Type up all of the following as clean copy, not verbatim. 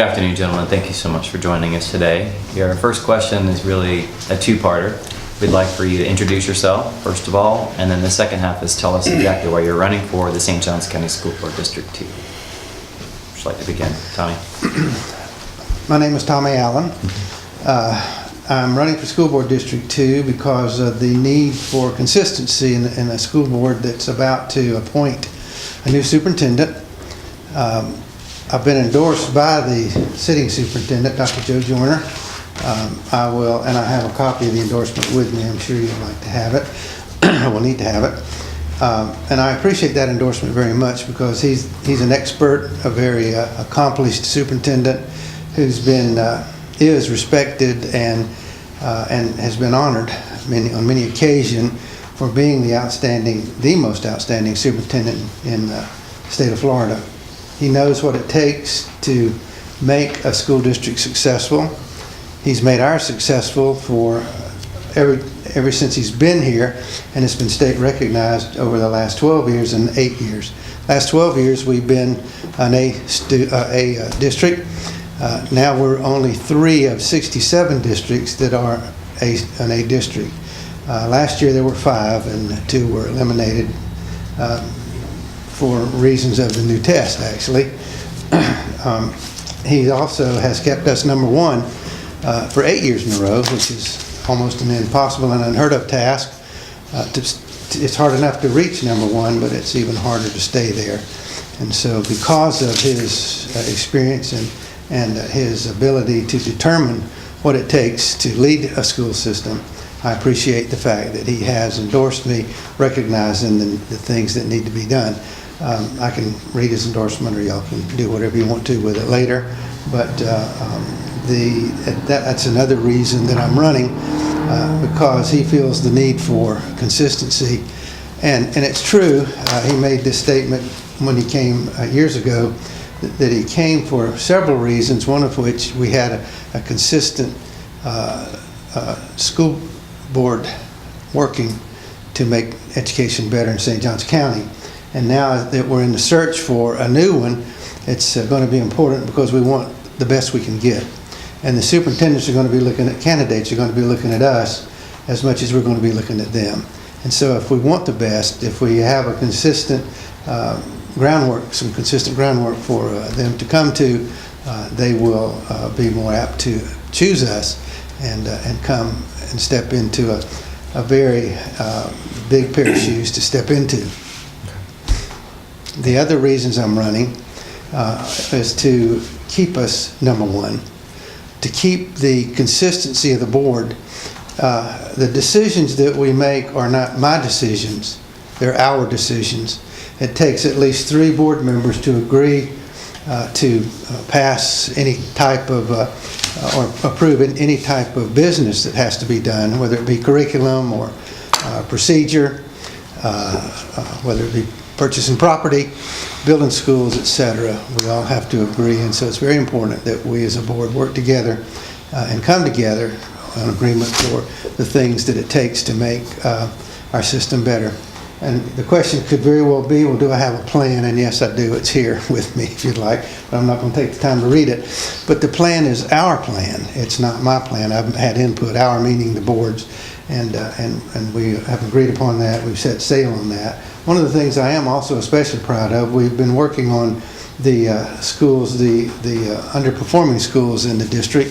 Good afternoon, gentlemen. Thank you so much for joining us today. Your first question is really a two-parter. We'd like for you to introduce yourself, first of all, and then the second half is tell us exactly why you're running for the St. Johns County School Board District 2. Would you like to begin, Tommy? My name is Tommy Allan. I'm running for School Board District 2 because of the need for consistency in a school board that's about to appoint a new superintendent. I've been endorsed by the sitting superintendent, Dr. Joe Joyner. I have a copy of the endorsement with me. I'm sure you'd like to have it. We'll need to have it. And I appreciate that endorsement very much because he's an expert, a very accomplished superintendent who's is respected and has been honored on many occasions for being the most outstanding superintendent in the state of Florida. He knows what it takes to make a school district successful. He's made ours successful for ever since he's been here, and it's been state recognized over the last 12 years and 8 years. Last 12 years we've been an A district. Now we're only 3 of 67 districts that are an A district. Last year there were 5 and 2 were eliminated for reasons of the new test, actually. He also has kept us number 1 for 8 years in a row, which is almost an impossible and unheard of task. It's hard enough to reach number 1, but it's even harder to stay there. And so because of his experience and his ability to determine what it takes to lead a school system, I appreciate the fact that he has endorsed me, recognizing the things that need to be done. I can read his endorsement, or y'all can do whatever you want to with it later. But that's another reason that I'm running, because he feels the need for consistency. And it's true, he made this statement when he came years ago, that he came for several reasons, one of which we had a consistent school board working to make education better in St. Johns County. And now that we're in the search for a new one, it's going to be important because we want the best we can get. And the superintendents are going to be looking at candidates, are going to be looking at us as much as we're going to be looking at them. And so if we want the best, if we have a consistent some consistent groundwork for them to come to, they will be more apt to choose us and come and step into a very big pair of shoes to step into. The other reasons I'm running is to keep us number 1, to keep the consistency of the board. The decisions that we make are not my decisions, they're our decisions. It takes at least 3 board members to agree to pass any type of or approve any type of business that has to be done, whether it be curriculum or procedure, whether it be purchasing property, building schools, etc. We all have to agree, and so it's very important that we as a board work together and come together on agreement for the things that it takes to make our system better. And the question could very well be, well, do I have a plan? And yes, I do. It's here with me if you'd like, but I'm not going to take the time to read it. But the plan is our plan. It's not my plan. I've had input, our meaning the boards, and we have agreed upon that. We've set sail on that. One of the things I am also especially proud of, we've been working on the schools, the underperforming schools in the district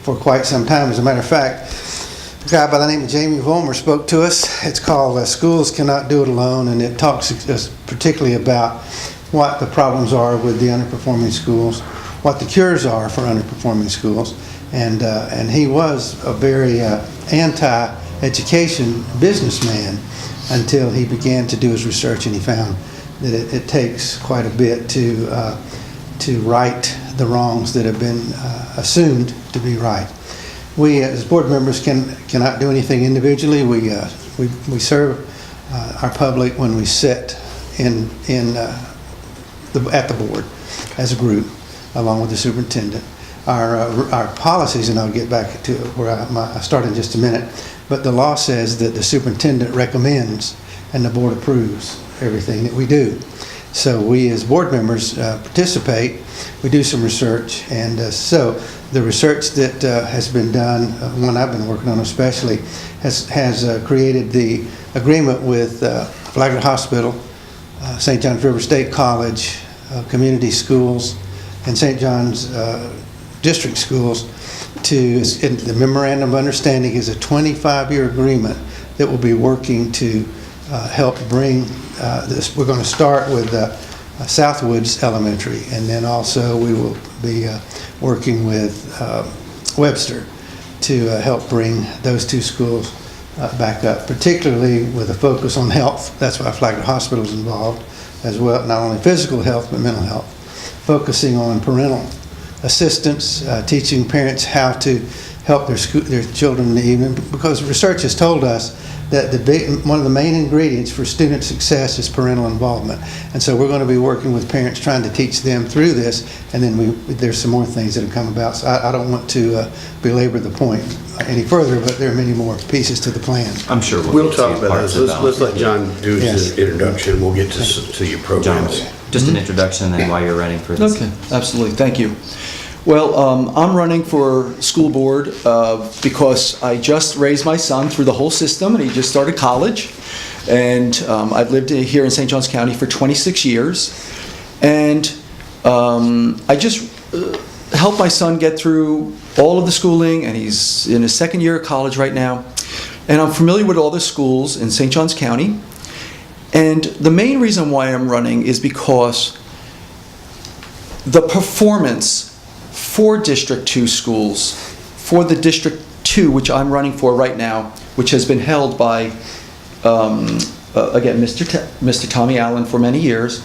for quite some time. As a matter of fact, a guy by the name of Jamie Vollmer spoke to us. It's called Schools Cannot Do It Alone, and it talks particularly about what the problems are with the underperforming schools, what the cures are for underperforming schools. And he was a very anti-education businessman until he began to do his research, and he found that it takes quite a bit to right the wrongs that have been assumed to be right. We as board members cannot do anything individually. We serve our public when we sit at the board as a group, along with the superintendent. Our policies, and I'll get back to where I start in just a minute, but the law says that the superintendent recommends and the board approves everything that we do. So we as board members participate. We do some research, and so the research that has been done, one I've been working on especially, has created the agreement with Flagler Hospital, St. John's River State College, community schools, and St. John's district schools. The memorandum of understanding is a 25-year agreement that will be working to help bring this. We're going to start with Southwoods Elementary, and then also we will be working with Webster to help bring those two schools back up, particularly with a focus on health. That's why Flagler Hospital is involved as well, not only physical health but mental health, focusing on parental assistance, teaching parents how to help their children in the evening, because research has told us that one of the main ingredients for student success is parental involvement. And so we're going to be working with parents, trying to teach them through this, and then there's some more things that have come about. So I don't want to belabor the point any further, but there are many more pieces to the plan. I'm sure We'll get talk to about parts those. of Let's let balance. John do his introduction. We'll get to your John, programs. just an introduction, then why you're running for this. Okay, absolutely, thank you. Well, I'm running for school board because I just raised my son through the whole system, and he just started college. And I've lived here in St. Johns County for 26 years. And I just helped my son get through all of the schooling, and he's in his second year of college right now. And I'm familiar with all the schools in St. Johns County. And the main reason why I'm running is because the performance for District 2 schools, for the District 2, which I'm running for right now, which has been held by, again, Mr. Tommy Allan for many years,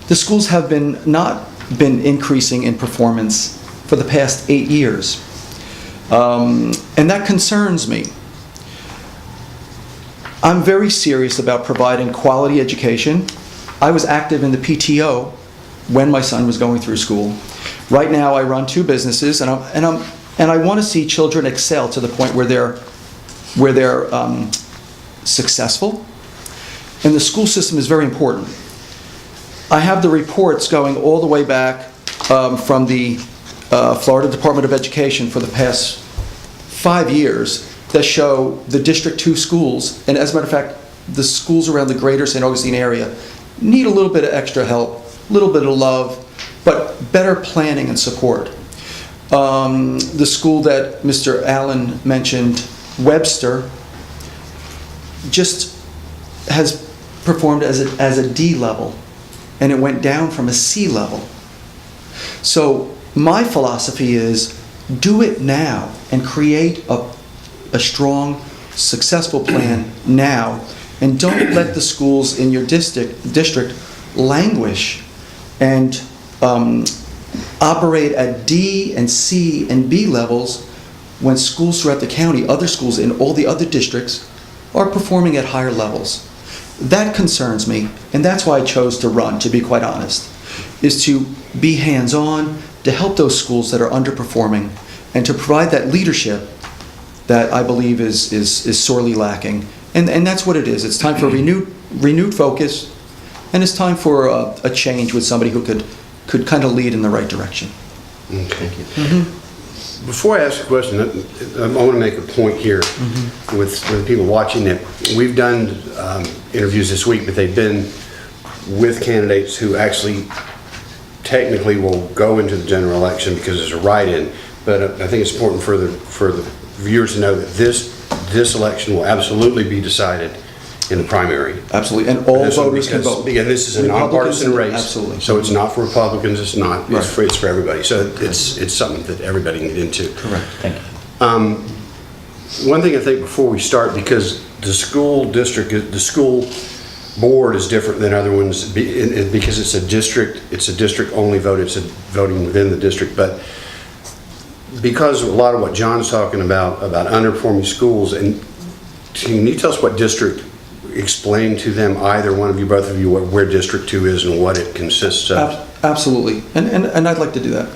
the schools have not been increasing in performance for the past 8 years. And that concerns me. I'm very serious about providing quality education. I was active in the PTO when my son was going through school. Right now, I run 2 businesses, and I want to see children excel to the point where they're successful. And the school system is very important. I have the reports going all the way back from the Florida Department of Education for the past 5 years that show the District 2 schools, and as a matter of fact, the schools around the greater St. Augustine area need a little bit of extra help, a little bit of love, but better planning and support. The school that Mr. Allan mentioned, Webster, just has performed as a D level, and it went down from a C level. So my philosophy is do it now and create a strong, successful plan now, and don't let the schools in your district languish and operate at D and C and B levels when schools throughout the county, other schools in all the other districts, are performing at higher levels. That concerns me, and that's why I chose to run, to be quite honest, is to be hands-on, to help those schools that are underperforming, and to provide that leadership that I believe is sorely lacking. And that's what it is. It's time for a renewed focus, and it's time for a change with somebody who could kind of lead in the right direction. Thank you. Before I ask a question, I want to make a point here with people watching that we've done interviews this week, but they've been with candidates who actually technically will go into the general election because there's a write-in. But I think it's important for the viewers to know that this election will absolutely be decided in the primary. Absolutely, and all voters can vote. Again, this is a nonpartisan race. Absolutely. So it's not for Republicans, it's not. Right. It's for everybody. So it's something that everybody can get into. Correct. Thank you. One thing I think before we start, because the school board is different than other ones because it's a district only vote, it's a voting within the district, but because a lot of what John's talking about underperforming schools, and can you tell us what district, explain to them, either one of you, both of you, where District 2 is and what it consists of? Absolutely, and I'd like to do that.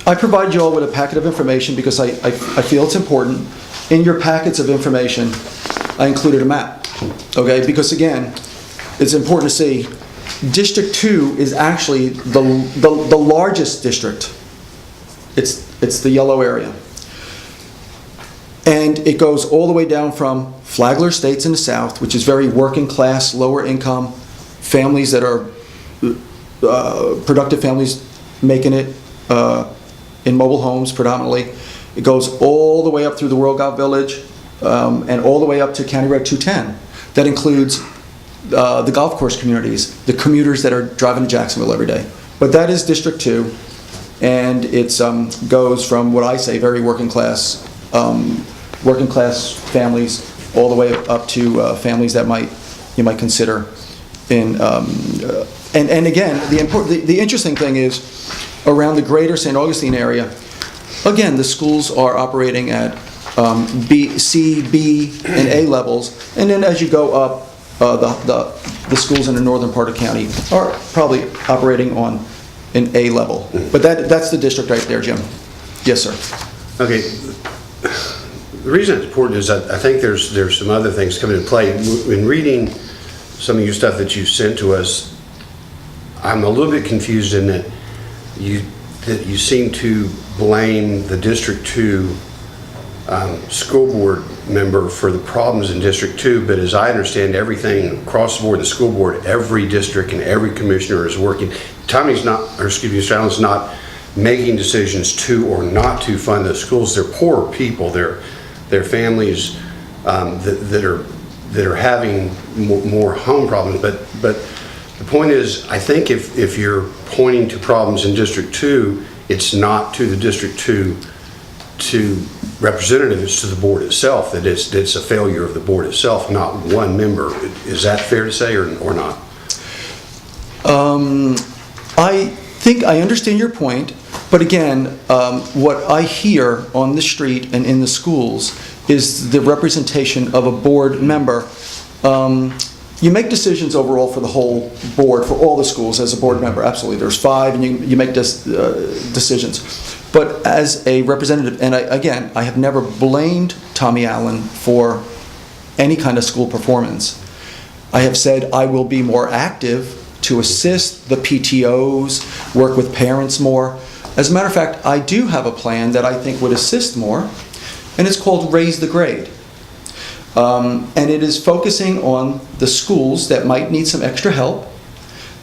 I provide you all with a packet of information because I feel it's important. In your packets of information, I included a map, okay? Because again, it's important to see District 2 is actually the largest district. It's the yellow area. And it goes all the way down from Flagler Estates in the south, which is very working class, lower income, families that are productive families making it in mobile homes predominantly. It goes all the way up through the World Golf Village and all the way up to County Road 210. That includes the golf course communities, the commuters that are driving to Jacksonville every day. But that is District 2, and it goes from what I say very working class families all the way up to families that you might consider in. And again, the interesting thing is around the greater St. Augustine area. Again, the schools are operating at C, B, and A levels, and then as you go up, the schools in the northern part of the county are probably operating on an A level. But that's the district right there, Jim. Yes, sir. Okay. The reason it's important is I think there's some other things coming into play. In reading some of your stuff that you sent to us, I'm a little bit confused in that you seem to blame the District 2 school board member for the problems in District 2, but as I understand everything across the board, the school board, every district and every commissioner is working. Mr. Allen's not making decisions to or not to fund the schools. They're poor people. They're families that are having more home problems. But the point is, I think if you're pointing to problems in District 2, it's not to the District 2 representative, it's to the board itself, that it's a failure of the board itself, not one member. Is that fair to say or not? I think I understand your point, but again, what I hear on the street and in the schools is the representation of a board member. You make decisions overall for the whole board, for all the schools as a board member, absolutely. There's 5 and you make decisions. But as a representative, and I have never blamed Tommy Allan for any kind of school performance. I have said I will be more active to assist the PTOs, work with parents more. As a matter of fact, I do have a plan that I think would assist more, and it's called Raise the Grade. And it is focusing on the schools that might need some extra help,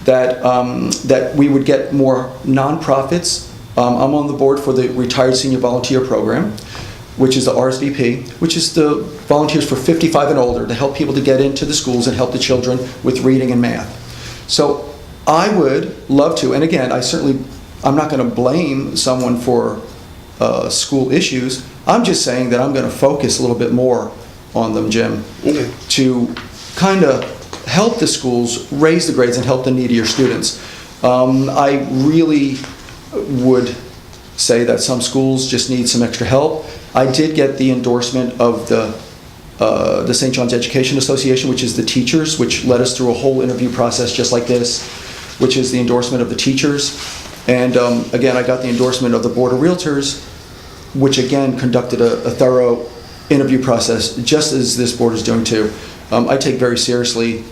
that we would get more nonprofits. I'm on the board for the Retired Senior Volunteer Program, which is the RSVP, which is the volunteers for 55 and older to help people to get into the schools and help the children with reading and math. So I would love to, and again, I'm not going to blame someone for school issues. I'm just saying that I'm going to focus a little bit more on them, Jim, to kind of help the schools raise the grades and help the needier students. I really would say that some schools just need some extra help. I did get the endorsement of the St. John's Education Association, which is the teachers, which led us through a whole interview process just like this, which is the endorsement of the teachers. And again, I got the endorsement of the Board of Realtors, which again conducted a thorough interview process, just as this board is doing too. I take very seriously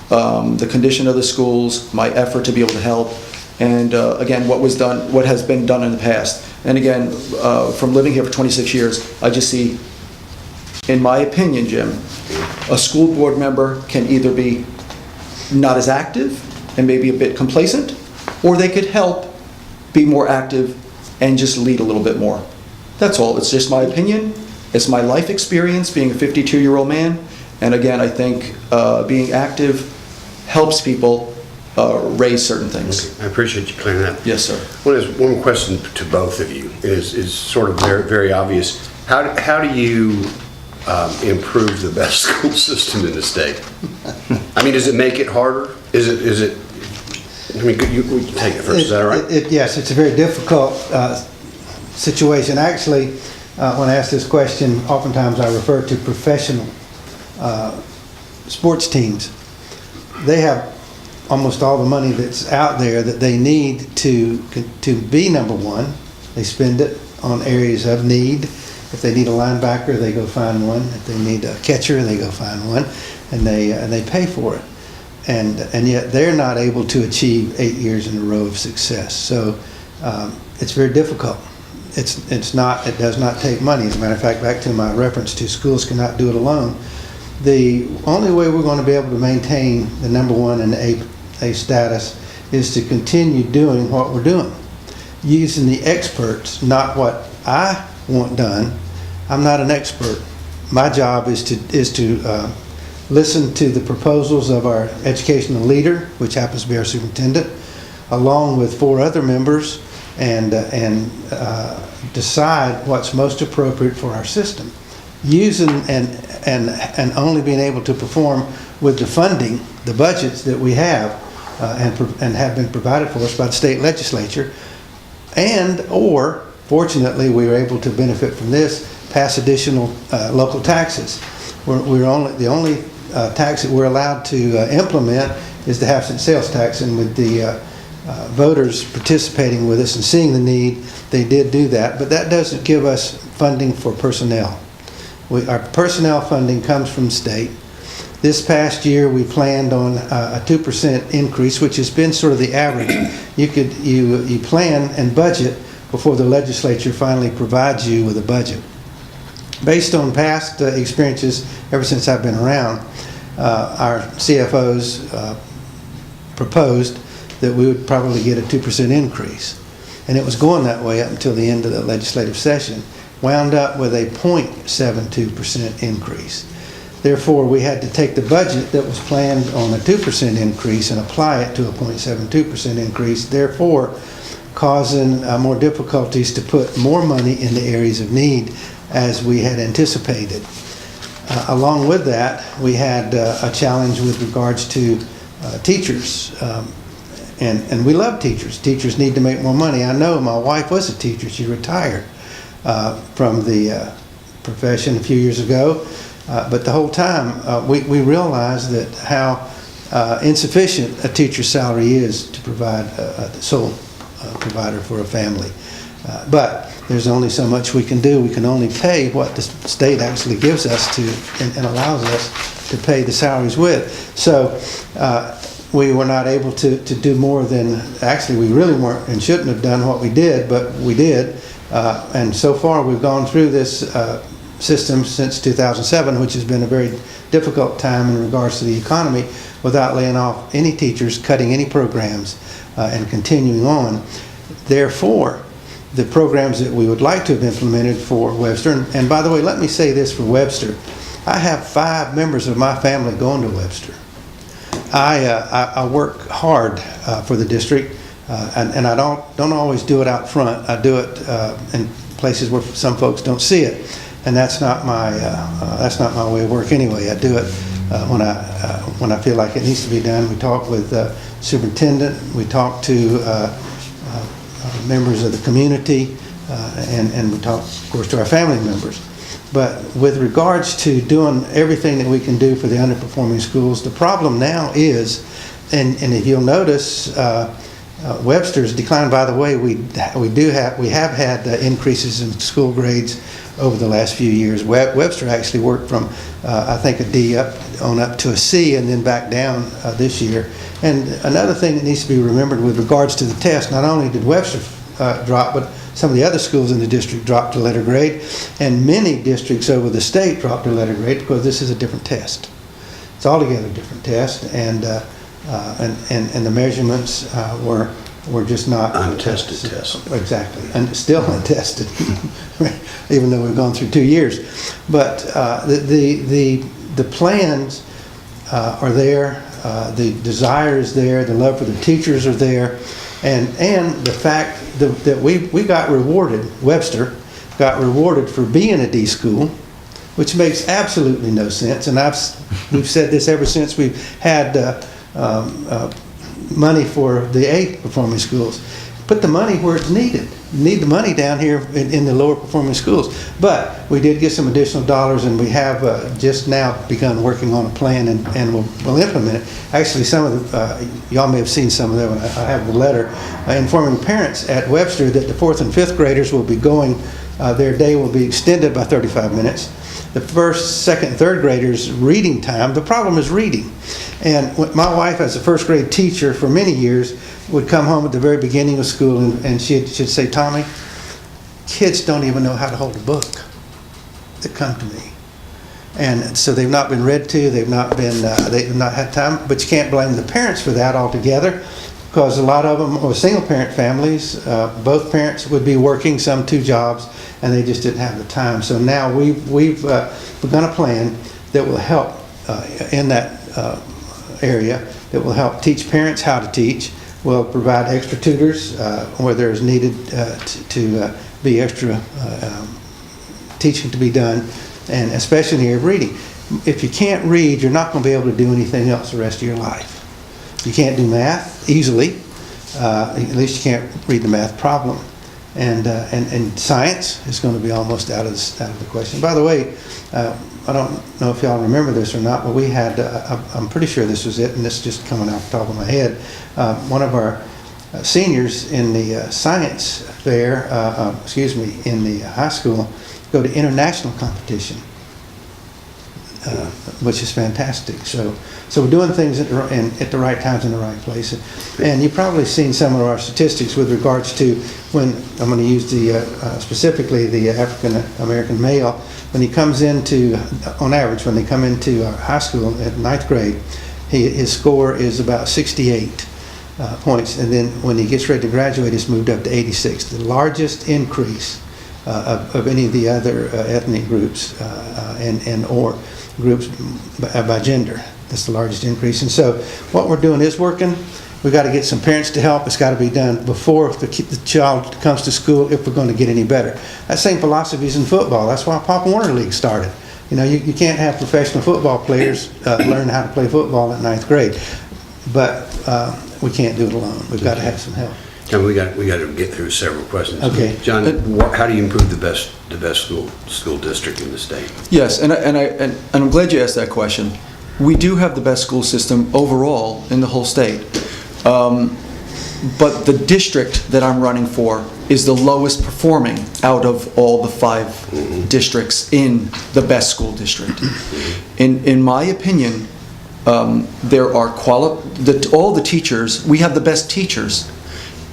the condition of the schools, my effort to be able to help, and again, what has been done in the past. And again, from living here for 26 years, I just see, in my opinion, Jim, a school board member can either be not as active and maybe a bit complacent, or they could help be more active and just lead a little bit more. That's all. It's just my opinion. It's my life experience being a 52-year-old man. And again, I think being active helps people raise certain things. Okay. I appreciate you clearing that. Yes, sir. One question to both of you is sort of very, very obvious. How do you improve the best school system in the state? I mean, does it make it harder? Is it? I mean, we can take it first. Is that all right? Yes, it's a very difficult situation. Actually, when I ask this question, oftentimes I refer to professional sports teams. They have almost all the money that's out there that they need to be number one. They spend it on areas of need. If they need a linebacker, they go find one. If they need a catcher, they go find one, and they pay for it. and yet they're not able to achieve 8 years in a row of success. So it's very difficult. It does not take money. As a matter of fact, back to my reference to schools cannot do it alone. The only way we're going to be able to maintain the number one and A status is to continue doing what we're doing, using the experts, not what I want done. I'm not an expert. My job is to listen to the proposals of our educational leader, which happens to be our superintendent, along with 4 other members, and decide what's most appropriate for our system, using and only being able to perform with the funding, the budgets that we have and have been provided for us by the state legislature, or fortunately we were able to benefit from this, pass additional local taxes. The only tax that we're allowed to implement is the half-cent sales tax, and with the voters participating with us and seeing the need, they did do that, but that doesn't give us funding for personnel. Our personnel funding comes from state. This past year we planned on a 2% increase, which has been sort of the average. You plan and budget before the legislature finally provides you with a budget. Based on past experiences ever since I've been around, our CFOs proposed that we would probably get a 2% increase. And it was going that way up until the end of the legislative session. Wound up with a 0.72% increase. Therefore, we had to take the budget that was planned on a 2% increase and apply it to a 0.72% increase, therefore causing more difficulties to put more money in the areas of need as we had anticipated. Along with that, we had a challenge with regards to teachers. And we love teachers. Teachers need to make more money. I know my wife was a teacher. She retired from the profession a few years ago. But the whole time, we realized that how insufficient a teacher's salary is to provide the sole provider for a family. But there's only so much we can do. We can only pay what the state actually gives us to and allows us to pay the salaries with. So we were not able to do more than, actually we really weren't and shouldn't have done what we did, but we did. And so far we've gone through this system since 2007, which has been a very difficult time in regards to the economy, without laying off any teachers, cutting any programs, and continuing on. Therefore, the programs that we would like to have implemented for Webster, and by the way, let me say this for Webster. I have 5 members of my family going to Webster. I work hard for the district, and I don't always do it out front. I do it in places where some folks don't see it, and that's not my way of work anyway. I do it when I feel like it needs to be done. We talk with superintendent. We talk to members of the community, and we talk, of course, to our family members. But with regards to doing everything that we can do for the underperforming schools, the problem now is, and if you'll notice, Webster's declined. By the way, we have had increases in school grades over the last few years. Webster actually worked from I think a D up to a C, and then back down this year. And another thing that needs to be remembered with regards to the test, not only did Webster drop, but some of the other schools in the district dropped to letter grade, and many districts over the state dropped to letter grade because this is a different test. It's altogether a different test, and the measurements were just not untested tests. Exactly, and still untested, even though we've gone through 2 years. But the plans are there, the desire is there, the love for the teachers are there, and the fact that we got rewarded, Webster got rewarded for being a D school, which makes absolutely no sense. And we've said this ever since we've had money for the A performing schools. put the money where it's needed. You need the money down here in the lower performing schools. But we did get some additional dollars, and we have just now begun working on a plan, and we'll implement it. Actually, some of the, y'all may have seen some of them. I have the letter informing parents at Webster that the 4th and 5th graders will be going, their day will be extended by 35 minutes. The 1st, 2nd, and 3rd graders' reading time, the problem is reading. And my wife, as a 1st grade teacher for many years, would come home at the very beginning of school, and she'd say, Tommy, kids don't even know how to hold a book that come to me. And so they've not been read to, they've not had time, but you can't blame the parents for that altogether, because a lot of them are single parent families. Both parents would be working, some 2 jobs, and they just didn't have the time. So now we've begun a plan that will help in that area, that will help teach parents how to teach. We'll provide extra tutors where there's needed to be extra teaching to be done, and especially in the area of reading. If you can't read, you're not going to be able to do anything else the rest of your life. You can't do math easily. At least you can't read the math problem. And science is going to be almost out of the question. By the way, I don't know if y'all remember this or not, but we had, I'm pretty sure this was it, and this is just coming off the top of my head, one of our seniors in the science fair, in the high school, go to international competition, which is fantastic. So we're doing things at the right times in the right place. And you've probably seen some of our statistics with regards to when, I'm going to use specifically the African American male, when he comes into, on average, when they come into high school at 9th grade, his score is about 68 points. And then when he gets ready to graduate, it's moved up to 86, the largest increase of any of the other ethnic groups or groups by gender. That's the largest increase. And so what we're doing is working. We've got to get some parents to help. It's got to be done before the child comes to school if we're going to get any better. That same philosophy is in football. That's why Pop Warner League started. You know, you can't have professional football players learn how to play football at 9th grade. But we can't do it alone. We've got to have some help. John, we got to get through several questions. Okay. John, how do you improve the best school district in the state? Yes, and I'm glad you asked that question. We do have the best school system overall in the whole state. But the district that I'm running for is the lowest performing out of all the 5 districts in the best school district. In my opinion, there are all the teachers, we have the best teachers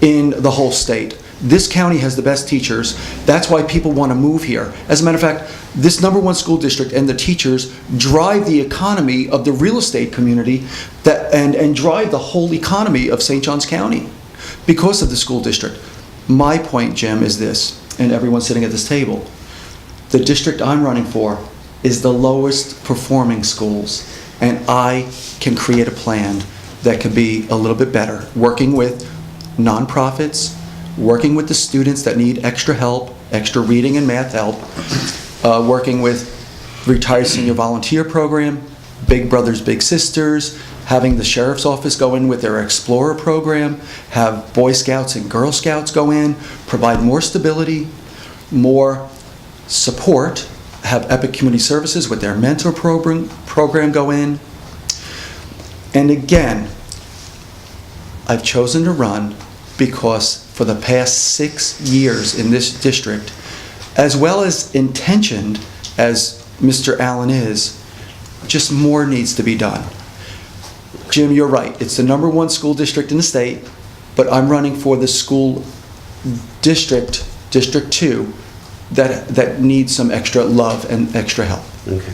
in the whole state. This county has the best teachers. That's why people want to move here. As a matter of fact, this #1 school district and the teachers drive the economy of the real estate community and drive the whole economy of St. Johns County because of the school district. My point, Jim, is this, and everyone sitting at this table, the district I'm running for is the lowest performing schools, and I can create a plan that can be a little bit better, working with nonprofits, working with the students that need extra help, extra reading and math help, working with retired senior volunteer program, Big Brothers Big Sisters, having the sheriff's office go in with their Explorer program, have Boy Scouts and Girl Scouts go in, provide more stability, more support, have Epic Community Services with their mentor program go in. And again, I've chosen to run because for the past 6 years in this district, as well as intentioned as Mr. Allan is, just more needs to be done. Jim, you're right. It's the #1 school district in the state, but I'm running for the school district, District 2, that needs some extra love and extra help. Okay,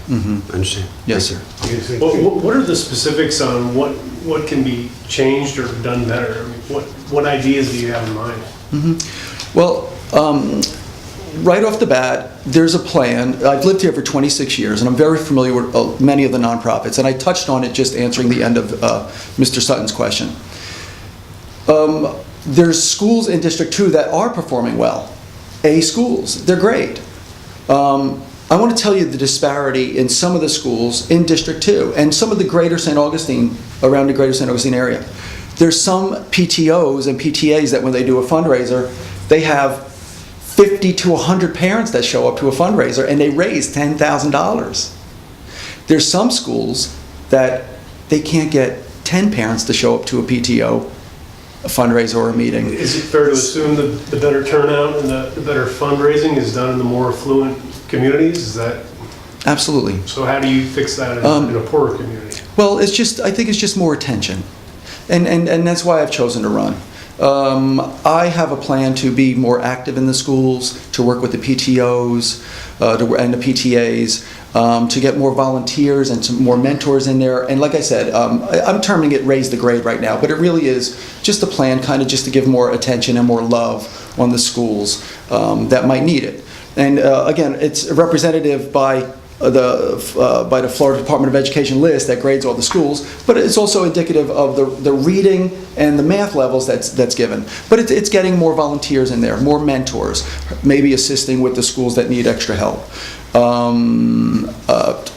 understand. Yes, sir. What are the specifics on what can be changed or done better? I mean, what ideas do you have in mind? Well, right off the bat, there's a plan. I've lived here for 26 years, and I'm very familiar with many of the nonprofits, and I touched on it just answering the end of Mr. Sutton's question. There's schools in District 2 that are performing well. A schools, they're great. I want to tell you the disparity in some of the schools in District 2 and some of the greater St. Augustine, around the greater St. Augustine area. There's some PTOs and PTAs that when they do a fundraiser, they have 50 to 100 parents that show up to a fundraiser and they raise $10,000. There's some schools that they can't get 10 parents to show up to a PTO, a fundraiser or a meeting. Is it fair to assume that the better turnout and the better fundraising is done in the more affluent communities? Is that, Absolutely. so how do you fix that in a poorer community? Well, I think it's just more attention. And that's why I've chosen to run. I have a plan to be more active in the schools, to work with the PTOs and the PTAs, to get more volunteers and some more mentors in there. And like I said, I'm terming it raise the grade right now, but it really is just a plan kind of just to give more attention and more love on the schools that might need it. And again, it's representative by the Florida Department of Education list that grades all the schools, but it's also indicative of the reading and the math levels that's given. But it's getting more volunteers in there, more mentors, maybe assisting with the schools that need extra help.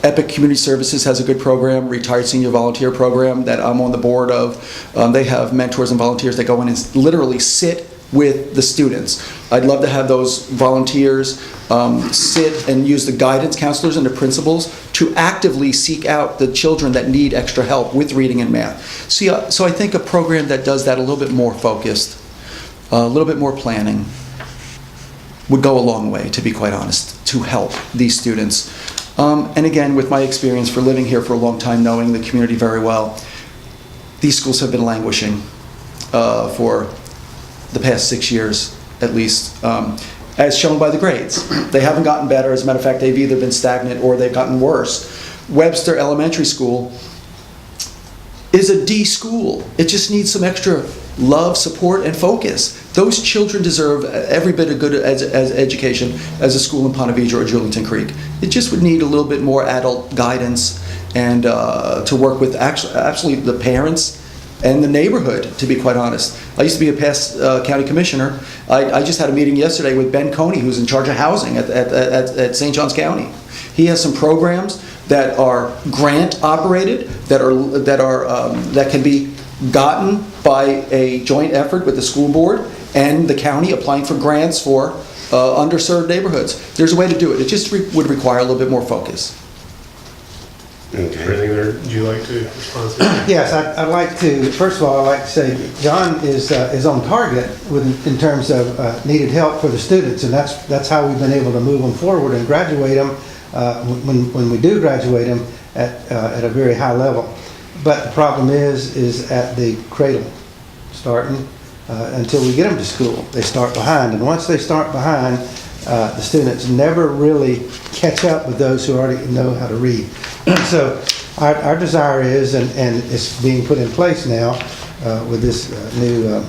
Epic Community Services has a good program, retired senior volunteer program that I'm on the board of. They have mentors and volunteers that go in and literally sit with the students. I'd love to have those volunteers sit and use the guidance counselors and the principals to actively seek out the children that need extra help with reading and math. So I think a program that does that a little bit more focused, a little bit more planning, would go a long way, to be quite honest, to help these students. And again, with my experience for living here for a long time, knowing the community very well, these schools have been languishing for the past 6 years, at least, as shown by the grades. They haven't gotten better. As a matter of fact, they've either been stagnant or they've gotten worse. Webster Elementary School is a D school. It just needs some extra love, support, and focus. Those children deserve every bit of good as education as a school in Ponte Vedra or Julington Creek. It just would need a little bit more adult guidance and to work with actually the parents and the neighborhood, to be quite honest. I used to be a past county commissioner. I just had a meeting yesterday with Ben Coney, who's in charge of housing at St. Johns County. He has some programs that are grant operated, that can be gotten by a joint effort with the school board and the county applying for grants for underserved neighborhoods. There's a way to do it. It just would require a little bit more focus. Okay. Anything there, would you like to respond to that? Yes, I'd like to, first of all, I'd like to say John is on target in terms of needed help for the students, and that's how we've been able to move them forward and graduate them when we do graduate them at a very high level. But the problem is at the cradle, starting until we get them to school. They start behind, and once they start behind, the students never really catch up with those who already know how to read. So our desire is, and it's being put in place now with this new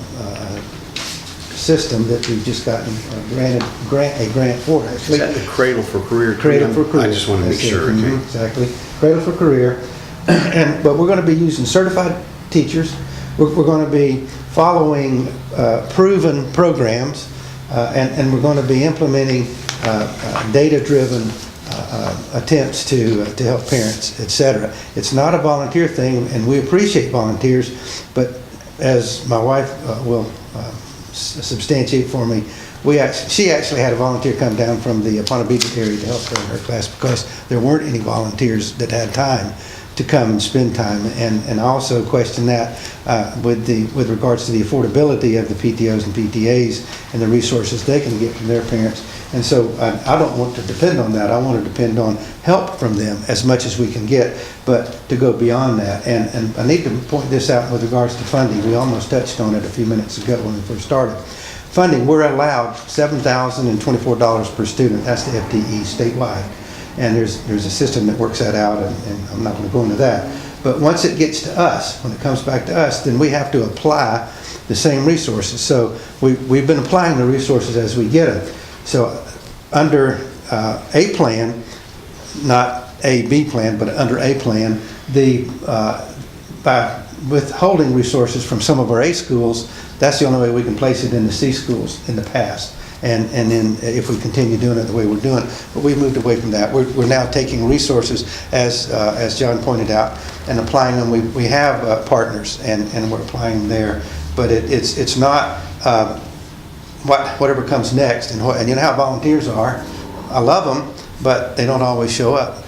system that we've just gotten a grant for, actually. Is that the Cradle for Career? Cradle for Career. I just want to make That's it. sure. Mhm, Okay. exactly. Cradle for Career. But we're going to be using certified teachers. We're going to be following proven programs, and we're going to be implementing data-driven attempts to help parents, etc. It's not a volunteer thing, and we appreciate volunteers, but as my wife will substantiate for me, she actually had a volunteer come down from the Ponte Vedra area to help her in her class because there weren't any volunteers that had time to come and spend time, and I also question that with regards to the affordability of the PTOs and PTAs and the resources they can get from their parents. And so I don't want to depend on that. I want to depend on help from them as much as we can get, but to go beyond that. And I need to point this out with regards to funding. We almost touched on it a few minutes ago when we first started. Funding, we're allowed $7,024 per student. That's the FTE statewide. And there's a system that works that out, and I'm not going to go into that. But once it gets to us, when it comes back to us, then we have to apply the same resources. So we've been applying the resources as we get them. So under a plan, not a B plan, but under a plan, by withholding resources from some of our A schools, that's the only way we can place it in the C schools in the past. and then if we continue doing it the way we're doing. But we've moved away from that. We're now taking resources, as John pointed out, and applying them. We have partners, and we're applying them there. But it's not whatever comes next. And you know how volunteers are. I love them, but they don't always show up.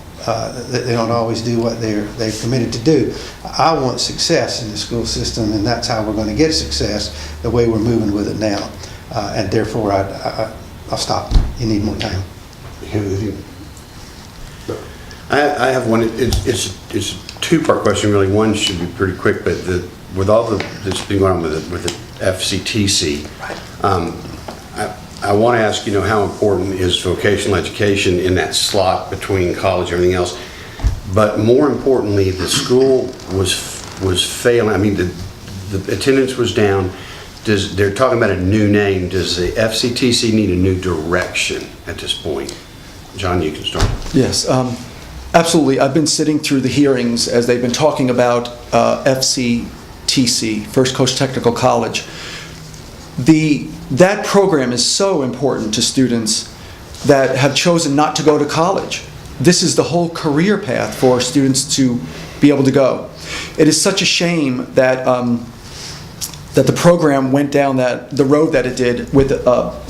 They don't always do what they've committed to do. I want success in the school system, and that's how we're going to get success, the way we're moving with it now. And therefore, I'll stop. You need more time. I have one. It's a two-part question, really. One should be pretty quick, but with all that's been going on with the FCTC, I want to ask, how important is vocational education in that slot between college and everything else? But more importantly, the school was failing. I mean, the attendance was down. They're talking about a new name. Does the FCTC need a new direction at this point? John, you can start. Yes, absolutely. I've been sitting through the hearings as they've been talking about FCTC, First Coast Technical College. That program is so important to students that have chosen not to go to college. This is the whole career path for students to be able to go. It is such a shame that that the program went down the road that it did with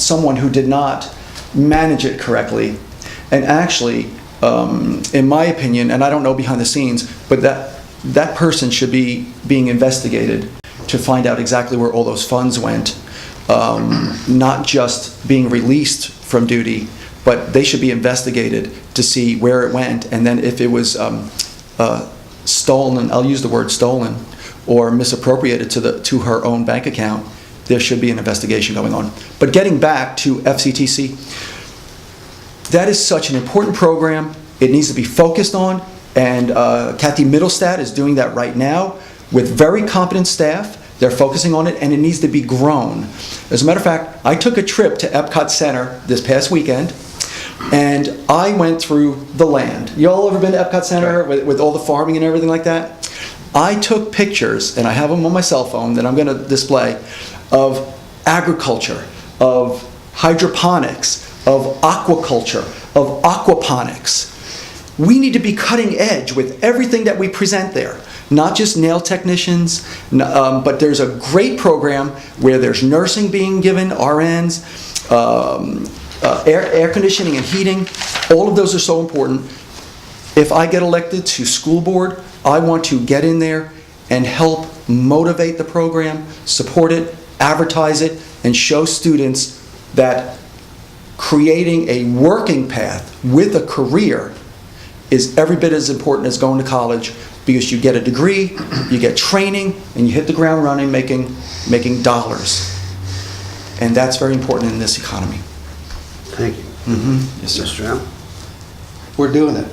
someone who did not manage it correctly. And actually, in my opinion, and I don't know behind the scenes, but that person should be being investigated to find out exactly where all those funds went. Not just being released from duty, but they should be investigated to see where it went, and then if it was stolen, I'll use the word stolen, or misappropriated to her own bank account, there should be an investigation going on. But getting back to FCTC, that is such an important program. It needs to be focused on, and Kathy Middlestad is doing that right now with very competent staff. They're focusing on it, and it needs to be grown. As a matter of fact, I took a trip to Epcot Center this past weekend, and I went through the land. You all ever been to Epcot Center with all the farming and everything like that? I took pictures, and I have them on my cell phone that I'm going to display, of agriculture, of hydroponics, of aquaculture, of aquaponics. We need to be cutting edge with everything that we present there. Not just nail technicians, but there's a great program where there's nursing being given, RNs, air conditioning and heating. All of those are so important. If I get elected to school board, I want to get in there and help motivate the program, support it, advertise it, and show students that creating a working path with a career is every bit as important as going to college, because you get a degree, you get training, and you hit the ground running making dollars. And that's very important in this economy. Thank you. Mm-hmm. Yes, sir. Mr. Allan? We're doing it.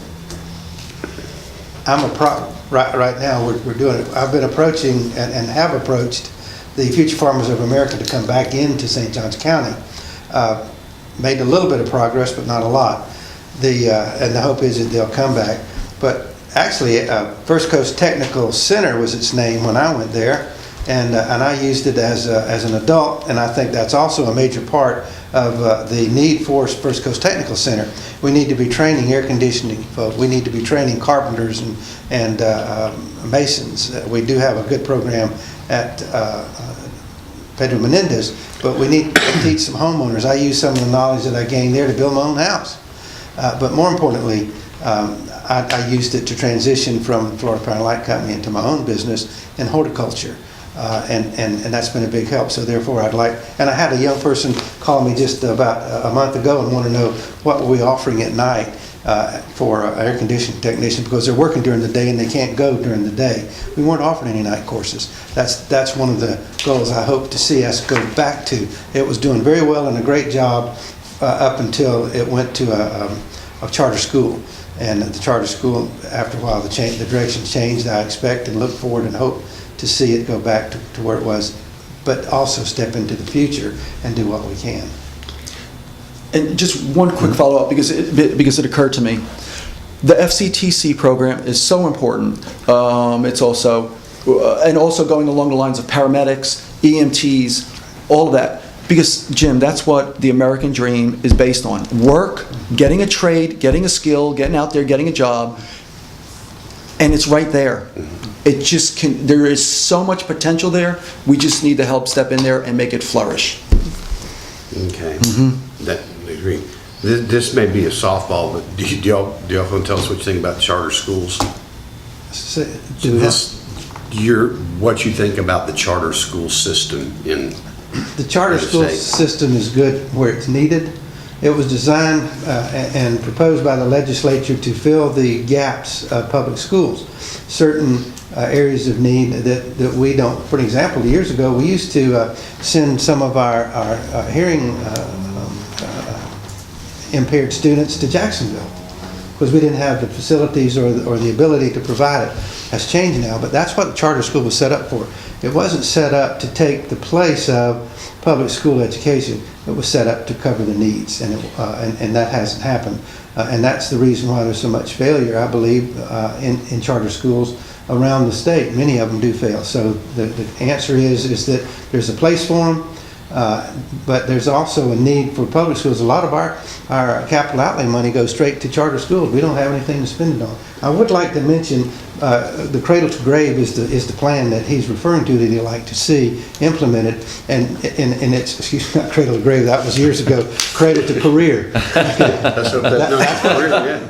Right now, we're doing it. I've been approaching and have approached the Future Farmers of America to come back into St. Johns County. Made a little bit of progress, but not a lot. And the hope is that they'll come back. But actually, First Coast Technical Center was its name when I went there, and I used it as an adult, and I think that's also a major part of the need for First Coast Technical Center. We need to be training air conditioning folk. We need to be training carpenters and masons. We do have a good program at Pedro Menendez, but we need to teach some homeowners. I use some of the knowledge that I gained there to build my own house. But more importantly, I used it to transition from Florida Power and Light Company into my own business in horticulture. And that's been a big help. So therefore, and I had a young person call me just about a month ago and want to know what were we offering at night for air conditioning technician, because they're working during the day and they can't go during the day. We weren't offering any night courses. That's one of the goals I hope to see us go back to. It was doing very well and a great job up until it went to a charter school. And the charter school, after a while, the direction changed. I expect and look forward and hope to see it go back to where it was, but also step into the future and do what we can. And just one quick follow-up, because it occurred to me. The FCTC program is so important. It's also, and also going along the lines of paramedics, EMTs, all of that. Because, Jim, that's what the American dream is based on. Work, getting a trade, getting a skill, getting out there, getting a job, and it's right there. It just can, there is so much potential there. We just need to help step in there and make it flourish. Okay. That, I agree. This may be a softball, but do y'all want to tell us what you think about charter schools? What you think about the charter school system in The charter the school state? system is good where it's needed. It was designed and proposed by the legislature to fill the gaps of public schools. Certain areas of need that we don't. For example, years ago, we used to send some of our hearing impaired students to Jacksonville because we didn't have the facilities or the ability to provide it. That's changed now, but that's what the charter school was set up for. It wasn't set up to take the place of public school education. It was set up to cover the needs, and that hasn't happened. And that's the reason why there's so much failure, I believe, in charter schools around the state. Many of them do fail. So the answer is that there's a place for them, but there's also a need for public schools. A lot of our capital outlay money goes straight to charter schools. We don't have anything to spend it on. I would like to mention the cradle to grave is the plan that he's referring to that he'd like to see implemented, and it's, excuse me, not cradle to grave, that was years ago, cradle to career.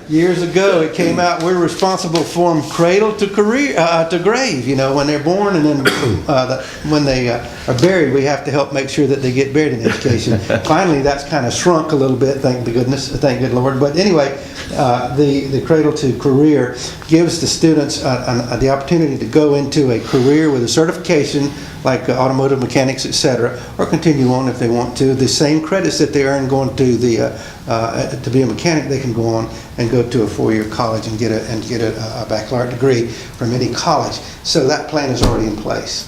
Years ago it came out, we're responsible for them cradle to career to grave, you know, when they're born, and then when they are buried, we have to help make sure that they get buried in education. Finally, that's kind of shrunk a little bit, thank good Lord. But anyway, the cradle to career gives the students the opportunity to go into a career with a certification like automotive mechanics, etc., or continue on if they want to. The same credits that they earn going to to be a mechanic, they can go on and go to a 4-year college and get a baccalaureate degree from any college. So that plan is already in place.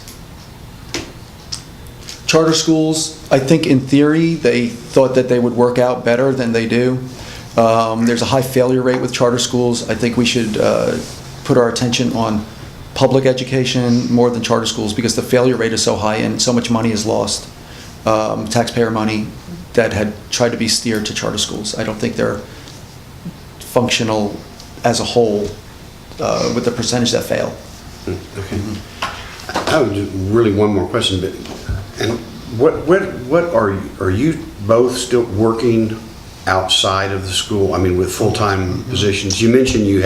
Charter schools, I think in theory, they thought that they would work out better than they do. There's a high failure rate with charter schools. I think we should put our attention on public education more than charter schools because the failure rate is so high and so much money is lost, taxpayer money that had tried to be steered to charter schools. I don't think they're functional as a whole with the percentage that fail. Okay. I have just really one more question, but and what are you both still working outside of the school? I mean, with full-time positions. You mentioned you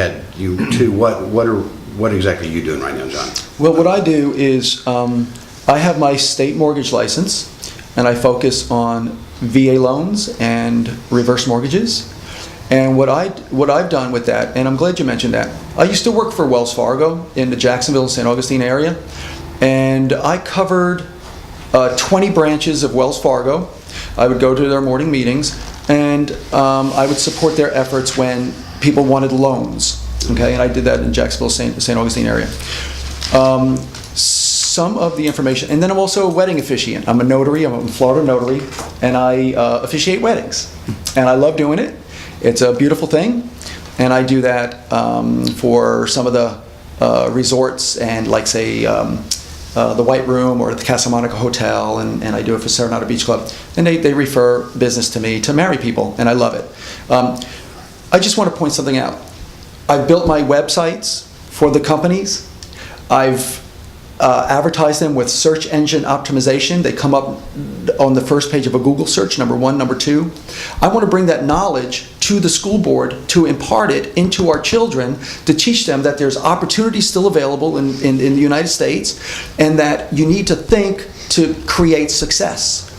two. What exactly are you doing right now, John? Well, what I do is I have my state mortgage license, and I focus on VA loans and reverse mortgages. And what I've done with that, and I'm glad you mentioned that, I used to work for Wells Fargo in the Jacksonville, St. Augustine area, and I covered 20 branches of Wells Fargo. I would go to their morning meetings, and I would support their efforts when people wanted loans. Okay, and I did that in Jacksonville, St. Augustine area. Some of the information, and then I'm also a wedding officiant. I'm a notary, I'm a Florida notary, and I officiate weddings. And I love doing it. It's a beautiful thing. And I do that for some of the resorts and like say the White Room or the Casa Monica Hotel, and I do it for Serenata Beach Club. And they refer business to me to marry people, and I love it. I just want to point something out. I've built my websites for the companies. I've advertised them with search engine optimization. They come up on the first page of a Google search, number 1, number 2. I want to bring that knowledge to the school board to impart it into our children, to teach them that there's opportunities still available in the United States, and that you need to think to create success.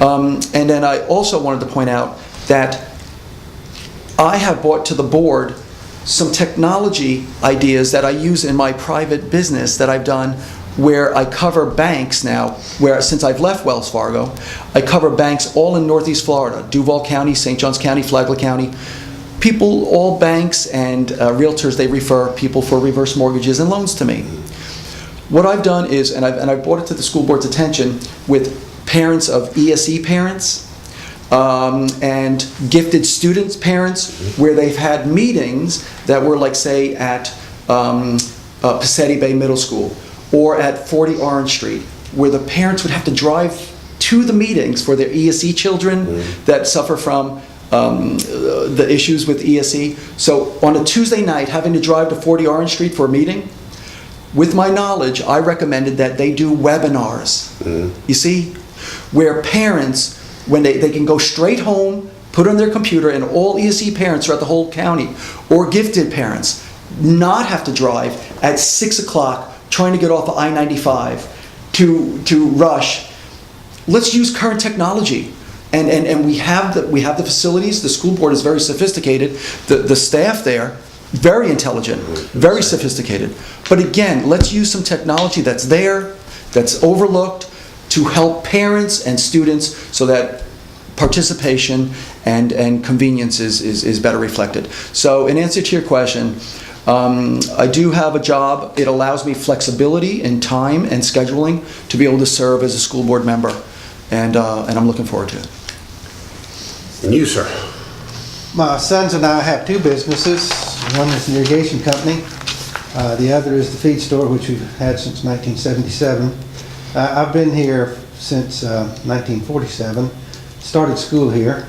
And then I also wanted to point out that I have brought to the board some technology ideas that I use in my private business that I've done, where I cover banks now, where since I've left Wells Fargo, I cover banks all in Northeast Florida, Duval County, St. Johns County, Flagler County. People, all banks and realtors, they refer people for reverse mortgages and loans to me. What I've done is, and I've brought it to the school board's attention with parents of ESE parents, and gifted students' parents, where they've had meetings that were like, say, at Passetti Bay Middle School or at 40 Orange Street, where the parents would have to drive to the meetings for their ESE children that suffer from the issues with ESE. So on a Tuesday night, having to drive to 40 Orange Street for a meeting, with my knowledge, I recommended that they do webinars. You see, where parents, when they can go straight home, put on their computer, and all ESE parents throughout the whole county, or gifted parents, not have to drive at 6 o'clock trying to get off of I-95 to rush. Let's use current technology. And we have the facilities. The school board is very sophisticated. The staff there, very intelligent, very sophisticated. But again, let's use some technology that's there, that's overlooked, to help parents and students so that participation and convenience is better reflected. So in answer to your question, I do have a job. It allows me flexibility in time and scheduling to be able to serve as a school board member, and I'm looking forward to it. And you, sir? My sons and I have two businesses. One is an irrigation company. The other is the feed store, which we've had since 1977. I've been here since 1947. Started school here,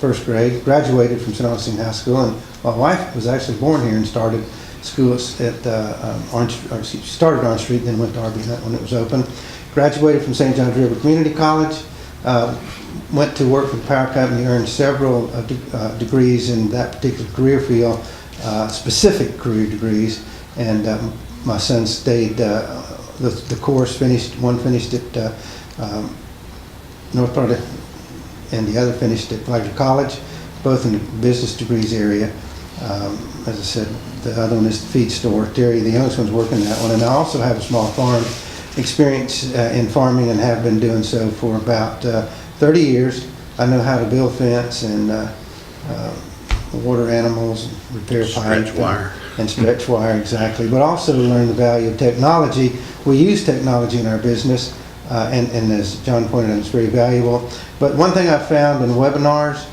first grade, graduated from St. Augustine High School, and my wife was actually born here and started school at Orange, or she started Orange Street, then went to Arbuckle when it was open. Graduated from St. John's River Community College, went to work for the power company, earned several degrees in that particular career field, specific career degrees, and my son stayed the course, one finished at North Florida, and the other finished at Flagler College, both in the business degrees area. As I said, the other one is the feed store. Terry, the youngest one's working that one, and I also have a small farm experience in farming and have been doing so for about 30 years. I know how to build fence and water animals, and repair pipe. Stretch wire. And stretch wire, exactly. But also learn the value of technology. We use technology in our business, and as John pointed out, it's very valuable. But one thing I found in webinars,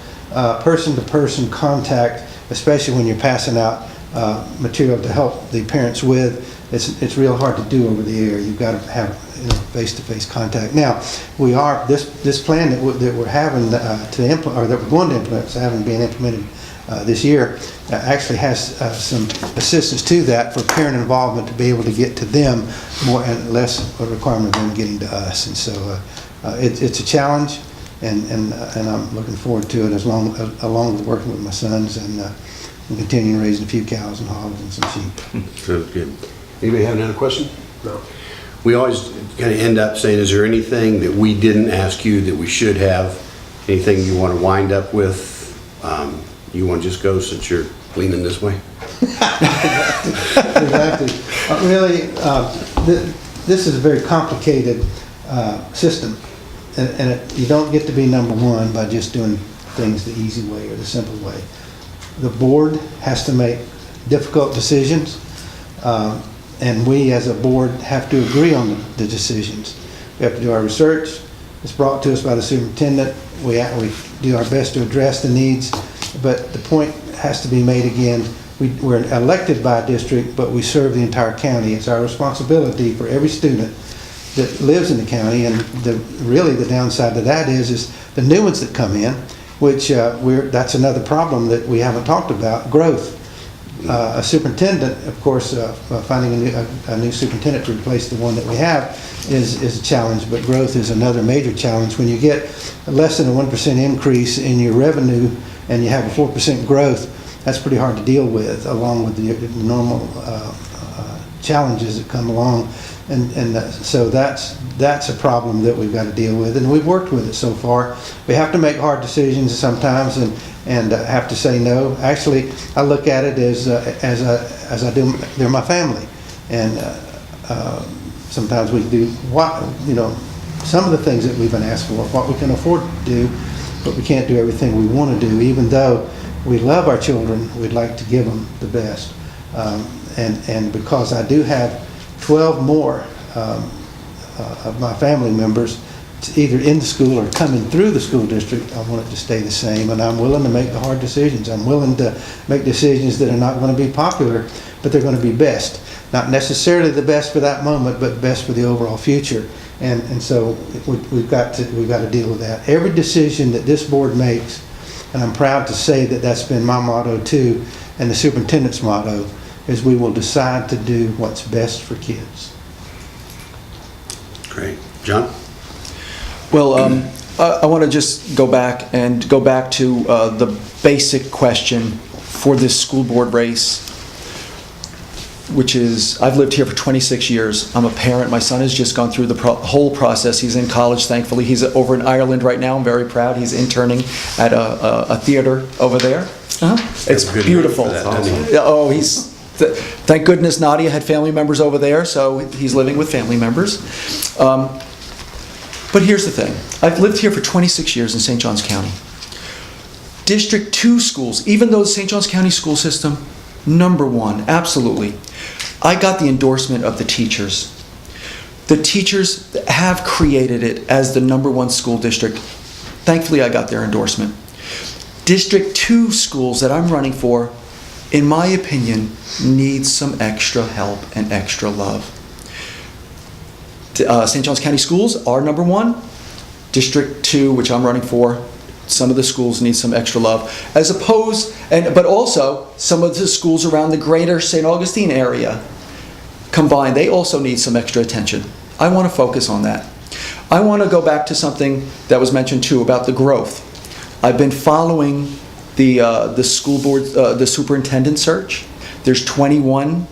person-to-person contact, especially when you're passing out material to help the parents with, it's real hard to do over the air. You've got to have face-to-face contact. Now, we are this plan that we're having to implement, or that we're going to implement, so having been implemented this year, actually has some assistance to that for parent involvement to be able to get to them more and less a requirement of them getting to us. And so it's a challenge, and I'm looking forward to it along with working with my sons and continuing raising a few cows and hogs and some sheep. Sounds good. Anybody have another question? No. We always kind of end up saying, is there anything that we didn't ask you that we should have? Anything you want to wind up with? You want to just go since you're leaning this way? Exactly. Really, this is a very complicated system, and you don't get to be number one by just doing things the easy way or the simple way. The board has to make difficult decisions, and we as a board have to agree on the decisions. We have to do our research. It's brought to us by the superintendent. We do our best to address the needs, but the point has to be made again. We're elected by a district, but we serve the entire county. It's our responsibility for every student that lives in the county, and really the downside to that is the new ones that come in, which that's another problem that we haven't talked about, growth. A superintendent, of course, finding a new superintendent to replace the one that we have is a challenge, but growth is another major challenge. When you get less than a 1% increase in your revenue and you have a 4% growth, that's pretty hard to deal with, along with the normal challenges that come along. And so that's a problem that we've got to deal with, and we've worked with it so far. We have to make hard decisions sometimes, and have to say no. Actually, I look at it as I do. They're my family, and sometimes we do some of the things that we've been asked for, what we can afford to do, but we can't do everything we want to do. Even though we love our children, we'd like to give them the best. And because I do have 12 more of my family members either in the school or coming through the school district, I want it to stay the same, and I'm willing to make the hard decisions. I'm willing to make decisions that are not going to be popular, but they're going to be best. not necessarily the best for that moment, but best for the overall future. And so we've got to deal with that. Every decision that this board makes, and I'm proud to say that that's been my motto too, and the superintendent's motto, is we will decide to do what's best for kids. Great. John? Well, I want to just go back to the basic question for this school board race, which is, I've lived here for 26 years. I'm a parent. My son has just gone through the whole process. He's in college, thankfully. He's over in Ireland right now. I'm very proud. He's interning at a theater over there. It's good beautiful. news for that, doesn't he? Oh, thank goodness Nadia had family members over there, so he's living with family members. But here's the thing. I've lived here for 26 years in St. Johns County. District 2 schools, even though the St. Johns County school system, #1, absolutely. I got the endorsement of the teachers. The teachers have created it as the #1 school district. Thankfully, I got their endorsement. District 2 schools that I'm running for, in my opinion, need some extra help and extra love. St. Johns County schools are #1. District 2, which I'm running for, some of the schools need some extra love. But also, some of the schools around the greater St. Augustine area combined, they also need some extra attention. I want to focus on that. I want to go back to something that was mentioned too about the growth. I've been following the school board, the superintendent search. There's 21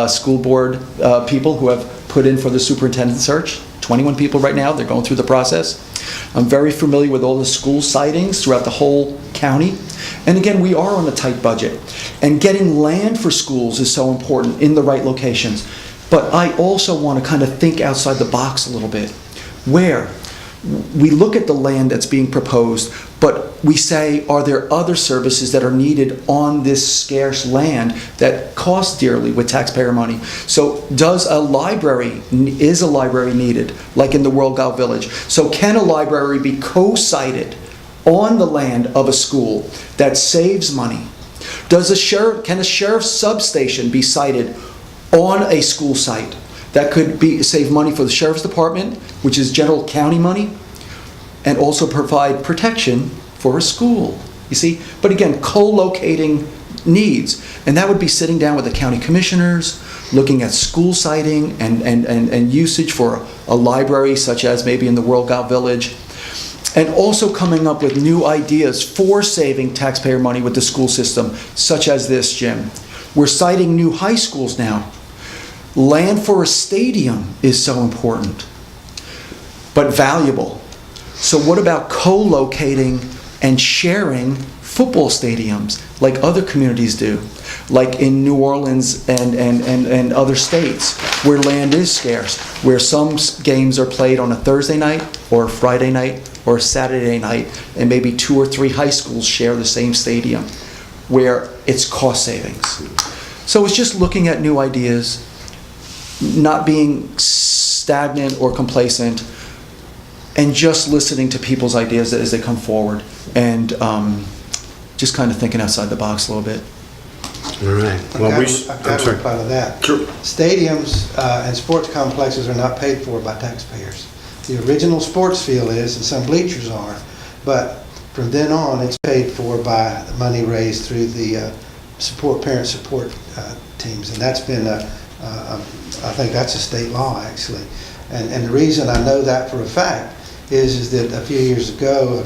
school board people who have put in for the superintendent search. 21 people right now. They're going through the process. I'm very familiar with all the school sightings throughout the whole county. And again, we are on a tight budget. And getting land for schools is so important in the right locations. But I also want to kind of think outside the box a little bit. Where we look at the land that's being proposed, but we say, are there other services that are needed on this scarce land that cost dearly with taxpayer money? So is a library needed, like in the World Gow Village? So can a library be co-sited on the land of a school that saves money? Can a sheriff's substation be sited on a school site? That could save money for the sheriff's department, which is general county money, and also provide protection for a school. You see? But again, co-locating needs. And that would be sitting down with the county commissioners, looking at school siting and usage for a library, such as maybe in the World Gow Village, and also coming up with new ideas for saving taxpayer money with the school system, such as this, Jim. We're citing new high schools now. Land for a stadium is so important, but valuable. So what about co-locating and sharing football stadiums like other communities do, like in New Orleans and other states where land is scarce, where some games are played on a Thursday night or a Friday night or a Saturday night, and maybe 2 or 3 high schools share the same stadium where it's cost savings. So it's just looking at new ideas, not being stagnant or complacent, and just listening to people's ideas as they come forward, and just kind of thinking outside the box a little bit. All right. Well, I've got to reply to that. Sure. Stadiums and sports complexes are not paid for by taxpayers. The original sports field is, and some bleachers are, but from then on, it's paid for by the money raised through the parent support teams, and that's been I think that's a state law, actually. And the reason I know that for a fact is that a few years ago,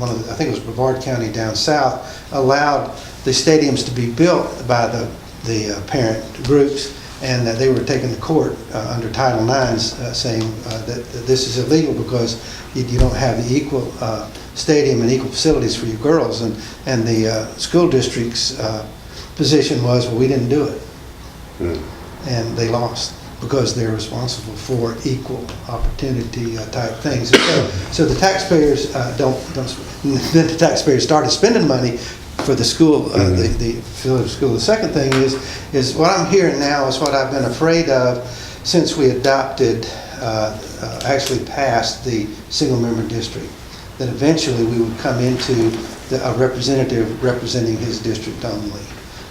I think it was Brevard County down south, allowed the stadiums to be built by the parent groups, and that they were taken to court under Title IX saying that this is illegal because you don't have the equal stadium and equal facilities for your girls. And the school district's position was, well, we didn't do it. And they lost because they're responsible for equal opportunity type things. So the taxpayers then the taxpayers started spending money for the school, the facility of school. The second thing is what I'm hearing now is what I've been afraid of since we adopted, actually passed the single member district, that eventually we would come into a representative representing his district only.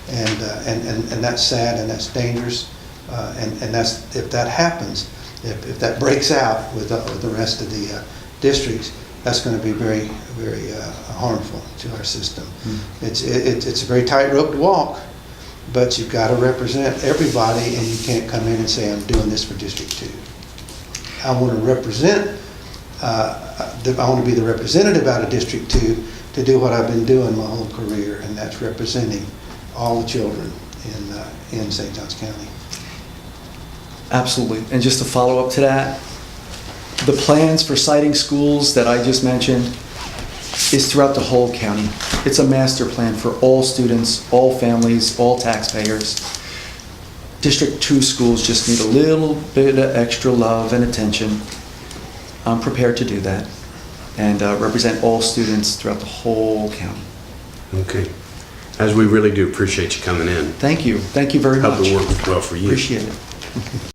And that's sad and that's dangerous. And that's, if that happens, if that breaks out with the rest of the districts, that's going to be very, very harmful to our system. It's a very tightrope to walk, but you've got to represent everybody, and you can't come in and say, I'm doing this for District 2. I want to represent, I want to be the representative out of District 2 to do what I've been doing my whole career, and that's representing all the children in St. Johns County. Absolutely. And just to follow up to that, the plans for siting schools that I just mentioned is throughout the whole county. It's a master plan for all students, all families, all taxpayers. District 2 schools just need a little bit of extra love and attention. I'm prepared to do that and represent all students throughout the whole county. Okay. As we really do appreciate you coming in. Thank you. Thank you very much. Hope it worked well for you. Appreciate it.